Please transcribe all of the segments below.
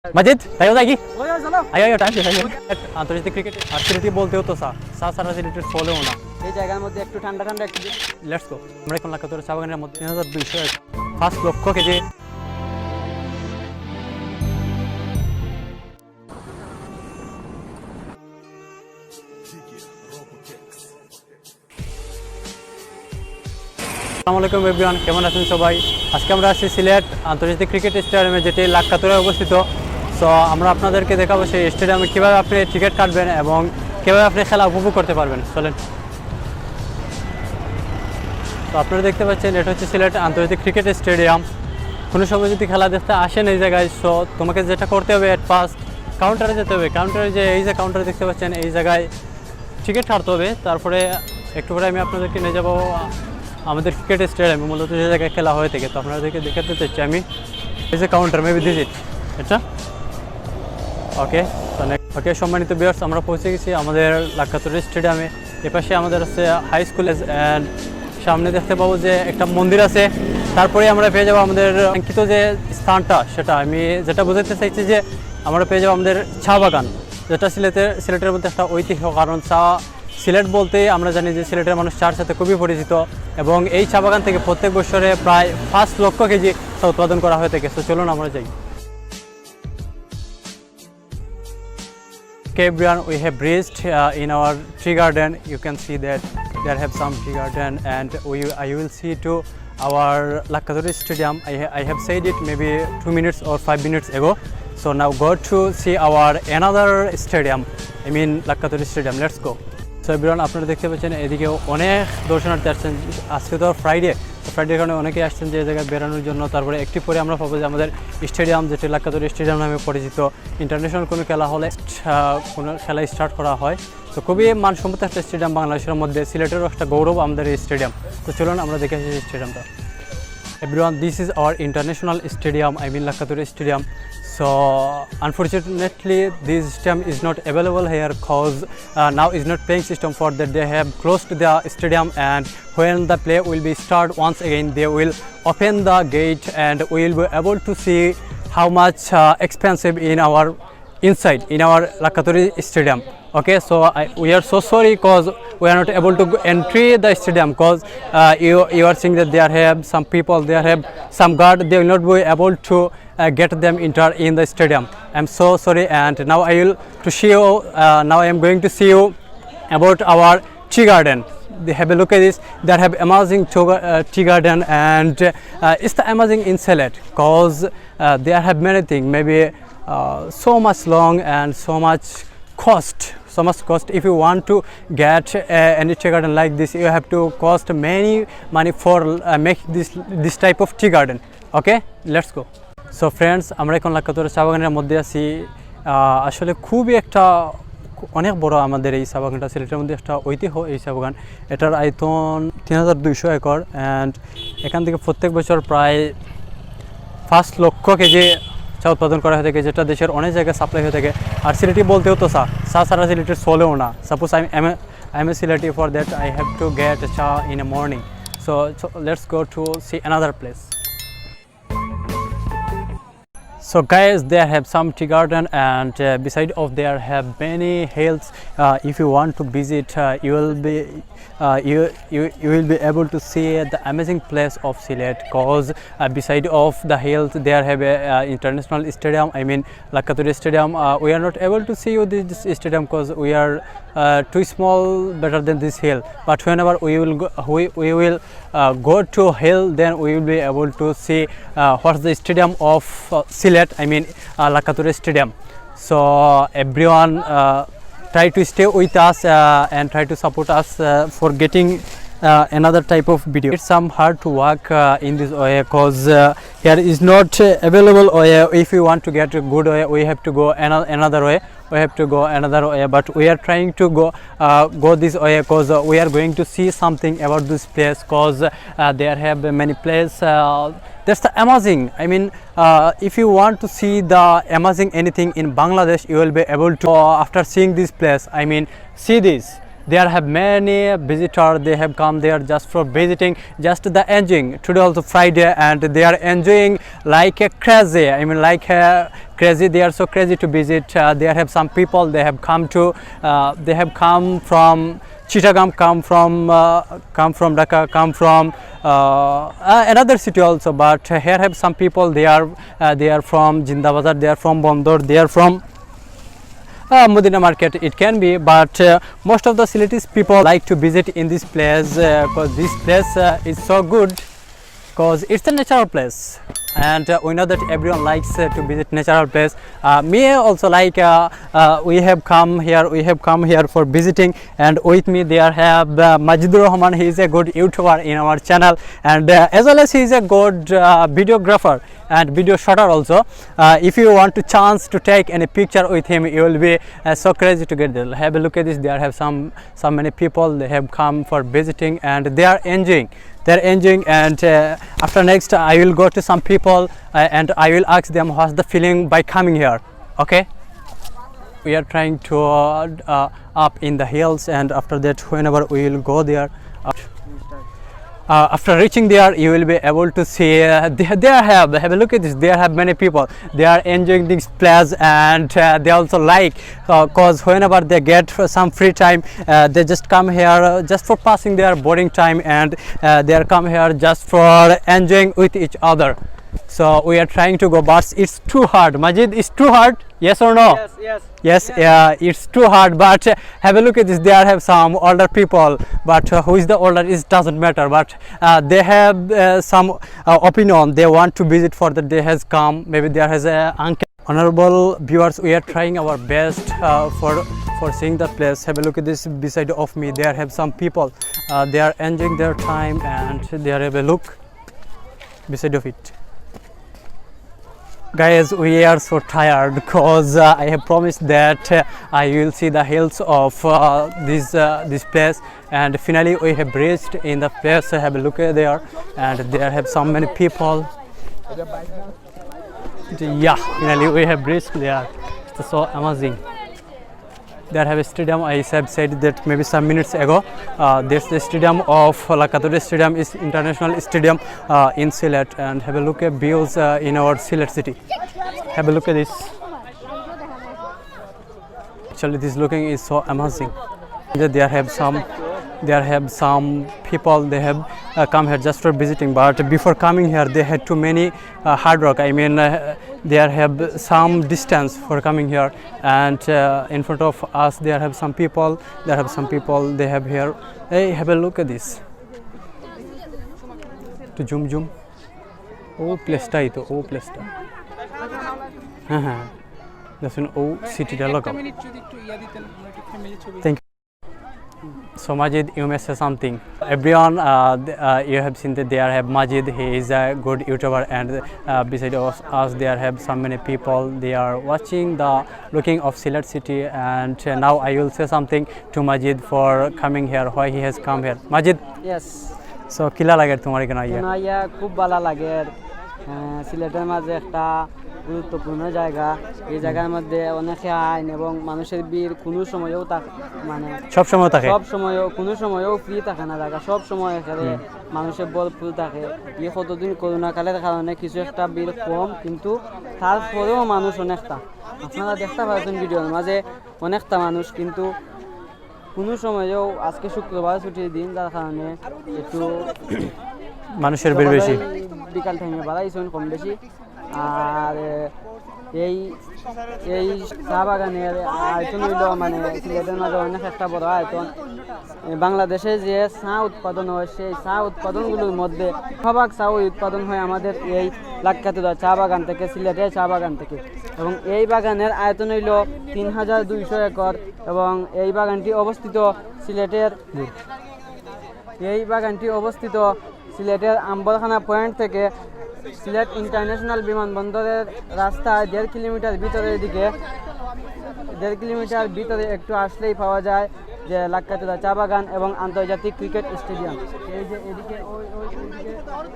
मजिद তাইও যাই কি চলো আইও আইও টাইম শেষ আন্তর্জাতিক ক্রিকেট আর্সিলিটি বলতেও তো সারা সিলেটের চলেও না এই জায়গার মধ্যে একটু ঠান্ডা ঠান্ডা একটু লেটস গো আমরা এখন লাকাতোর চা বাগানের মধ্যে 3200 5 লক্ষ কেজি আসসালামু আলাইকুম এভরিওয়ান, কেমন আছেন সবাই? আজকে আমরা আসছি সিলেট আন্তর্জাতিক ক্রিকেট স্টেডিয়ামে, যেটি লাকাতোরে অবস্থিত। সো আমরা আপনাদেরকে দেখাবো সেই স্টেডিয়ামে কীভাবে আপনি টিকিট কাটবেন এবং কীভাবে আপনি খেলা উপভোগ করতে পারবেন। চলেন। তো আপনারা দেখতে পাচ্ছেন এটা হচ্ছে সিলেট আন্তর্জাতিক ক্রিকেট স্টেডিয়াম। কোনো সময় যদি খেলা দেখতে আসেন এই জায়গায়, সো তোমাকে যেটা করতে হবে এট ফার্স্ট কাউন্টারে যেতে হবে। কাউন্টারে যে এই যে কাউন্টারে দেখতে পাচ্ছেন এই জায়গায় টিকিট কাটতে হবে। তারপরে একটু করে আমি আপনাদেরকে নিয়ে যাবো আমাদের ক্রিকেট স্টেডিয়ামে, মূলত যে জায়গায় খেলা হয়ে থাকে। তো আপনাদেরকে দেখাতে চাচ্ছি আমি এই যে কাউন্টার, মেবি দিস ইট, এটা ওকে। ওকে সম্মানিত ভিউয়ার্স, আমরা পৌঁছে গেছি আমাদের লাকাতোর স্টেডিয়ামে। এপাশে আমাদের আছে হাই স্কুল অ্যান্ড সামনে দেখতে পাবো যে একটা মন্দির আছে। তারপরে আমরা পেয়ে যাবো আমাদের অঙ্কিত যে স্থানটা, সেটা আমি যেটা বোঝাতে চাইছি যে আমরা পেয়ে যাবো আমাদের চা বাগান, যেটা সিলেটের মধ্যে একটা ঐতিহ্য। কারণ সিলেট বলতে আমরা জানি যে সিলেটের মানুষ চার সাথে খুবই পরিচিত, এবং এই চা বাগান থেকে প্রত্যেক বছরে প্রায় 5 লক্ষ কেজি চা উৎপাদন করা হয়ে থাকে। তো চলুন আমরা যাই। Okay everyone, we have reached in our tree garden. You can see that there have some tree garden, and I will see to our Lakatore stadium. I have said it maybe 2 minutes or 5 minutes ago. So now go to see our another stadium, I mean Lakatore stadium. Let's go. So everyone, আপনারা দেখতে পাচ্ছেন এদিকে অনেক দর্শনার্থী আসছেন। আজকে তো ফ্রাইডের কারণে অনেকেই আসছেন যে জায়গায় বেড়ানোর জন্য। তারপরে একটি পরে আমরা পাবো যে আমাদের স্টেডিয়াম, যেটি লাকাতোর স্টেডিয়াম নামে পরিচিত। ইন্টারন্যাশনাল কোনো খেলা হলে কোনো খেলা স্টার্ট করা হয়। তো খুবই মানসম্মত একটা স্টেডিয়াম বাংলাদেশের মধ্যে। সিলেটেরও একটা গৌরব আমাদের এই স্টেডিয়াম। তো চলুন আমরা দেখে আসি স্টেডিয়ামটা। Everyone, this is our international stadium, I mean Lakatore stadium. So unfortunately this stadium is not available here cause now is not playing system for that. They have closed the stadium, and when the play will be start once again, they will open the gate and we will be able to see how much expensive in our inside in our Lakatore stadium. Okay, so we are so sorry cause we are not able to entry the stadium cause you are seeing that there have some people, there have some guard, they will not be able to get them enter in the stadium. I'm so sorry, and now I will to show you now I am going to see you about our tea garden. They have a look at this. They have amazing tea garden, and it's the amazing in Silet cause there have many things, maybe so much long and so much cost. If you want to get any tea garden like this, you have to cost many money for make this type of tea garden. Okay, let's go. So friends, আমরা এখন লাকাতোর চা বাগানের মধ্যে আছি। আসলে খুবই একটা অনেক বড় আমাদের এই চা বাগানটা, সিলেটের মধ্যে একটা ঐতিহ্য এই চা বাগান। এটার আয়তন 3200 একর, অ্যান্ড এখান থেকে প্রত্যেক বছর প্রায় 5 লক্ষ কেজি চা উৎপাদন করা হয়ে থাকে, যেটা দেশের অনেক জায়গায় সাপ্লাই হয়ে থাকে। আর সিলেটি বলতেও তো চা সারা সিলেটের চলেও না। Suppose I am a Sylheti, for that I have to get cha in a morning. So let's go to see another place. So guys, there have some tea garden, and beside of there have many hills. If you want to visit, you will be able to see the amazing place of Silet cause beside of the hills there have a international stadium, I mean Lakatore stadium. We are not able to see you this stadium cause we are too small better than this hill, but whenever we will go to hill, then we will be able to see what's the stadium of Silet, I mean Lakatore stadium. So everyone try to stay with us and try to support us for getting another type of video. It's some hard to work in this way cause here is not available way. If you want to get a good way, we have to go another way. But we are trying to go this way cause we are going to see something about this place cause there have many places that's the amazing. I mean if you want to see the amazing anything in Bangladesh, you will be able to after seeing this place. I mean see there have many visitors. They have come there just for visiting, just the enjoying. Today also Friday, and they are enjoying like a crazy. I mean, like crazy. They are so crazy to visit. There have some people. They have come to. They have come from Chittagong, come from Dhaka, come from another city also. But here have some people. They are from Jinda Bazar. They are from Bondor. They are from Modina Market. It can be, but most of the Siletis people like to visit in this place because this place is so good, because it's a natural place, and we know that everyone likes to visit natural place. Me also like. We have come here for visiting, and with me there have Majidur Rahman. He is a good YouTuber in our channel, and as well as he is a good videographer and video shooter also. If you want to chance to take any picture with him, you will be so crazy to get there. Have a look at this. There have some many people. They have come for visiting, and they are enjoying. They're enjoying, and after next I will go to some people and I will ask them what's the feeling by coming here. Okay, we are trying to up in the hills, and after that whenever we will go there, after reaching there you will be able to see there have a look at this. There have many people. They are enjoying this place, and they also like, cause whenever they get some free time, they just come here just for passing their boarding time, and they are come here just for enjoying with each other. So we are trying to go, but it's too hard. Majid, it's too hard. Yes or no? Yes. It's too hard. But have a look at this. There have some older people, but who is the older? It doesn't matter. But they have some opinion. They want to visit for the day has come. Maybe there has a uncle. Honorable viewers, we are trying our best for seeing that place. Have a look at this beside of me. There have some people. They are enjoying their time, and they have a look beside of it. Guys, we are so tired because I have promised that I will see the hills of this place, and finally we have reached in the place. Have a look at there, and there have so many people. Yeah, finally we have reached there. It's so amazing. There have a stadium. I have said that maybe some minutes ago. There's the stadium of Lakaturi Stadium is international stadium in Sylhet, and have a look at views in our Sylhet city. Have a look at this. Actually, this looking is so amazing. There have some people. They have come here just for visiting, but before coming here they had too many hard work. I mean, there have some distance for coming here, and in front of us there have some people. They have here. Hey, have a look at this. To zoom. Oh, place ta ito. Oh, place ta. Listen, oh, city local. Thank you. So Majid, you may say something. Everyone, you have seen that there have Majid. He is a good YouTuber, and beside us there have so many people. They are watching the looking of Sylhet city, and now I will say something to Majid for coming here. Why he has come here? Majid. Yes. So kila lager tomar ekana aia? আইয়া খুব ভালো লাগে। সিলেটের মাঝে একটা গুরুত্বপূর্ণ জায়গা। এই জায়গার মধ্যে অনেকে আইন এবং মানুষের ভিড় কোনো সময়ও মানে সব সময় থাকে। সব সময়ও কোনো সময়ও ফ্রি থাকে না জায়গা। সব সময় এখানে মানুষের ভরপুর থাকে। এই কতদিন করোনা কালের কারণে কিছু একটা ভিড় কম, কিন্তু তারপরেও মানুষ অনেকটা। আপনারা দেখতে পাচ্ছেন ভিডিওর মাঝে অনেকটা মানুষ, কিন্তু কোনো সময়ও আজকে শুক্রবার ছুটির দিন, যার কারণে একটু মানুষের ভিড় বেশি। বিকাল টাইমে বাড়াইছেন কম বেশি। আর এই চা বাগানের আয়তন হইল মানে সিলেটের মাঝে অনেক একটা বড় আয়তন। বাংলাদেশে যে চা উৎপাদন হয় সেই চা উৎপাদনগুলোর মধ্যে সবাক চা উৎপাদন হয় আমাদের এই লাক্কাতুরা চা বাগান থেকে, সিলেটের চা বাগান থেকে। এবং এই বাগানের আয়তন হইল 3200 একর, এবং এই বাগানটি অবস্থিত সিলেটের আম্বরখানা পয়েন্ট থেকে সিলেট ইন্টারন্যাশনাল বিমানবন্দরের রাস্তায় 1.5 কিলোমিটার ভিতরের দিকে, 1.5 কিলোমিটার ভিতরে একটু আসলেই পাওয়া যায় যে লাক্কাতুরা চা বাগান এবং আন্তর্জাতিক ক্রিকেট স্টেডিয়াম। এই যে এদিকে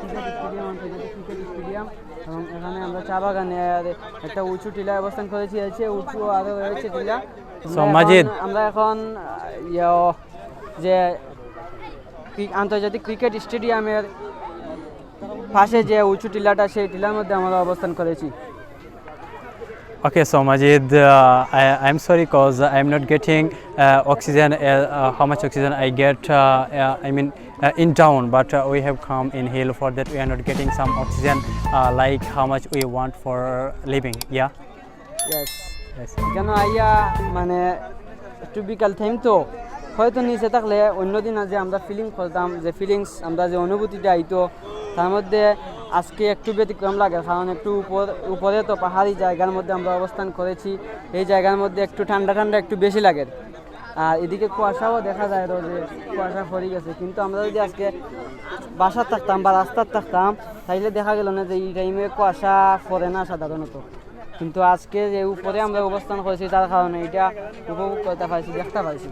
ক্রিকেট স্টেডিয়াম, আন্তর্জাতিক ক্রিকেট স্টেডিয়াম, এবং এখানে আমরা চা বাগানের একটা উঁচু টিলায় অবস্থান করেছি। উঁচু আরও রয়েছে টিলা। মাজিদ, আমরা এখন যে আন্তর্জাতিক ক্রিকেট স্টেডিয়ামের পাশে যে উঁচু টিলাটা সেই টিলার মধ্যে আমরা অবস্থান করেছি। Okay, so Majid, I'm sorry because I'm not getting oxygen, how much oxygen I get, I mean in town, but we have come in hill, for that we are not getting some oxygen like how much we want for living, yeah? Yes. Yes. কেন আইয়া মানে একটু বিকাল time তো হয়তো নিচে থাকলে অন্যদিন যে আমরা ফিলিং করতাম, যে ফিলিংস আমরা যে অনুভূতিটা আইতো তার মধ্যে আজকে একটু ব্যতিক্রম লাগে, কারণ একটু উপরে তো পাহাড়ি জায়গার মধ্যে আমরা অবস্থান করেছি, এই জায়গার মধ্যে একটু ঠান্ডা ঠান্ডা একটু বেশি লাগে। আর এদিকে কুয়াশাও দেখা যায় রোদে, কুয়াশা পড়ে গেছে, কিন্তু আমরা যদি আজকে বাসার থাকতাম বা রাস্তার থাকতাম তাইলে দেখা গেল না যে এই টাইমে কুয়াশা পড়ে না সাধারণত, কিন্তু আজকে যে উপরে আমরা অবস্থান করেছি তার কারণে এটা উপভোগ করতে পারছি, দেখতে পারছি।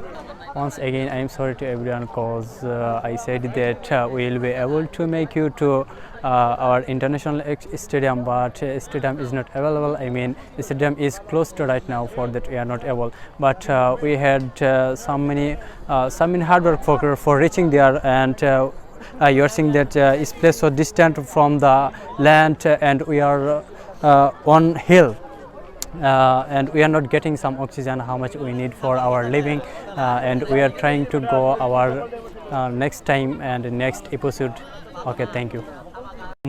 Once again, I am sorry to everyone because I said that we will be able to make you to our international stadium, but stadium is not available. I mean, stadium is closed right now, for that we are not able. But we had some many hard work for reaching there, and you are seeing that is place so distant from the land, and we are on hill. And we are not getting some oxygen how much we need for our living, and we are trying to go our next time and next episode. Okay, thank you.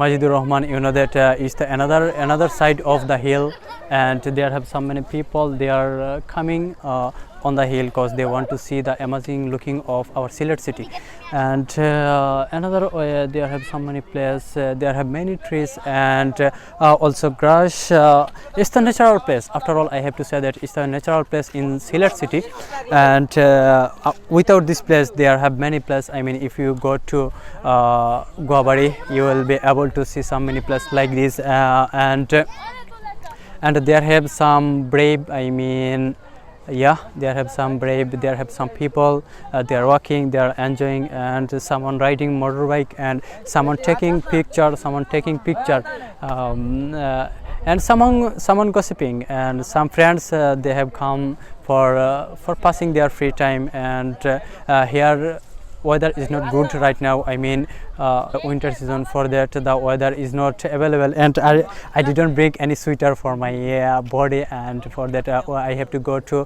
Majidur Rahman, you know that is the another side of the hill, and there have so many people, they are coming on the hill because they want to see the amazing looking of our Sylhet city. And another there have so many places, there have many trees and also grass. It's the natural place. After all, I have to say that it's the natural place in Sylhet city, and without this place there have many places. I mean, if you go to Guabari, you will be able to see so many places like this, and there have some brave, I mean, yeah, there have some brave, there have some people, they are walking, they are enjoying, and someone riding motorbike, and someone taking picture, and someone gossiping, and some friends they have come for passing their free time. And here weather is not good right now. I mean, winter season, for that the weather is not available, and I didn't bring any sweater for my body, and for that I have to go to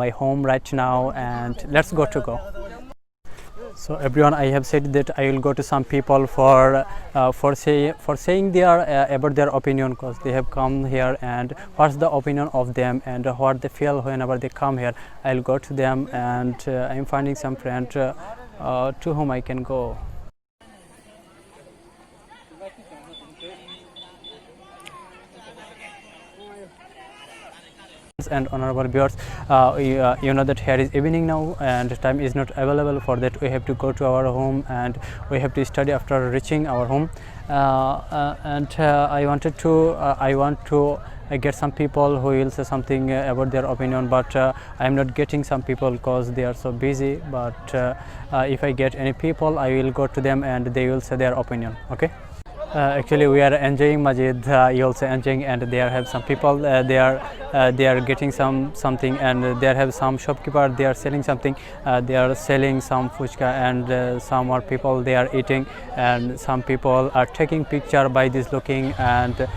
my home right now, and let's go. So everyone, I have said that I will go to some people for saying their about their opinion, because they have come here, and what's the opinion of them and what they feel whenever they come here. I'll go to them, and I'm finding some friend to whom I can go. And honorable viewers, you know that here is evening now, and time is not available. For that we have to go to our home, and we have to study after reaching our home. And I want to get some people who will say something about their opinion, but I am not getting some people because they are so busy. But if I get any people, I will go to them and they will say their opinion. Okay. Actually, we are enjoying, Majid. You also enjoying, and there have some people. They are getting something, and there have some shopkeeper. They are selling something. They are selling some fuchka, and some more people they are eating, and some people are taking picture by this looking, and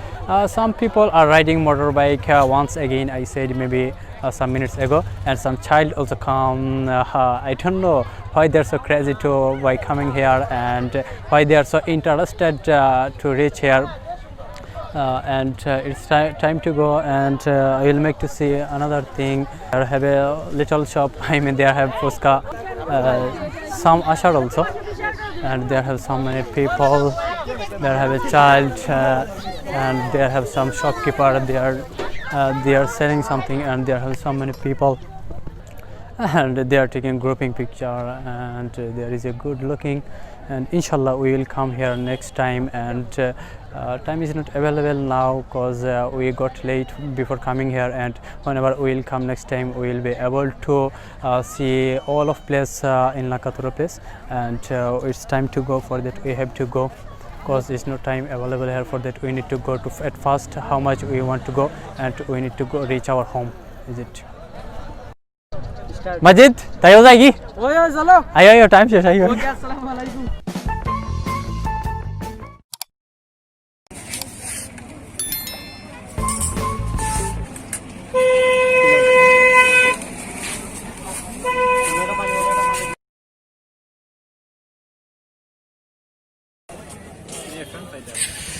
some people are riding motorbike. Once again, I said maybe some minutes ago, and some child also come. I don't know why they're so crazy by coming here, and why they are so interested to reach here. And it's time to go, and I will make to see another thing. They have a little shop. I mean, they have fuska, some ashar also, and there have so many people. There have a child, and there have some shopkeeper. They are selling something, and there have so many people, and they are taking grouping picture, and there is a good looking, and inshallah we will come here next time. And time is not available now because we got late before coming here, and whenever we will come next time, we will be able to see all of place in Lakaturo place, and it's time to go. For that we have to go, because there's no time available here. For that we need to go to at first how much we want to go, and we need to go reach our home. Is it? Majid तय हो जाएगी ओए ओए चलो आइयो आइयो time शेष आइयो ओके अस्सलाम वालेकुम ये फ्रंट साइड है